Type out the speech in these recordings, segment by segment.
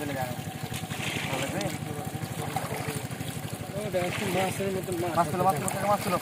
চলে গেল মাছের মতন মাছ ছিল মাছ ছিল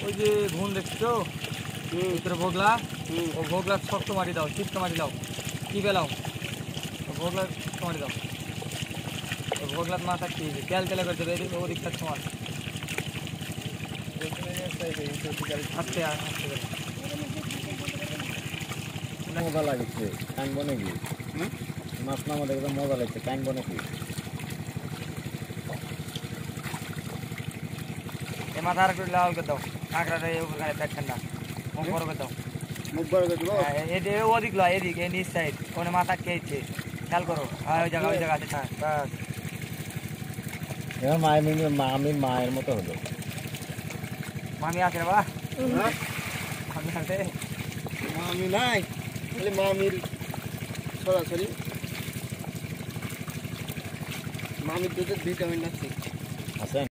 ওই যে ঘুম দেখছো ভিতরে ভোগলা ও ভোগলা শক্ত মাটি দাও চিত্ত মাটি দাও কি বেলাও ভোগলা শক্ত মাটি দাও ভোগলার মাথা কি তেল তেলে করে দেবে এদিকে ওদিকটা সমান আস্তে আস্তে মজা লাগছে টানবো নাকি মাছ নামা দেখে মজা লাগছে টানবো নাকি মাথা আর একটু লাল করে দাও কাঁকড়াটা ওখানে পেট ঠান্ডা মুখ বড় করে দাও মুখ বড় করে দেবো ওদিক লো এদিক এই নিচ সাইড কোনে মাথা খেয়েছে খেয়াল করো ওই জায়গা আছে বাস মামির মায়ের মতো হলো মামি আছে রে বা মামি আছে মামি নাই খালি মামির সরাসরি মামির দুধের ভিটামিন আছে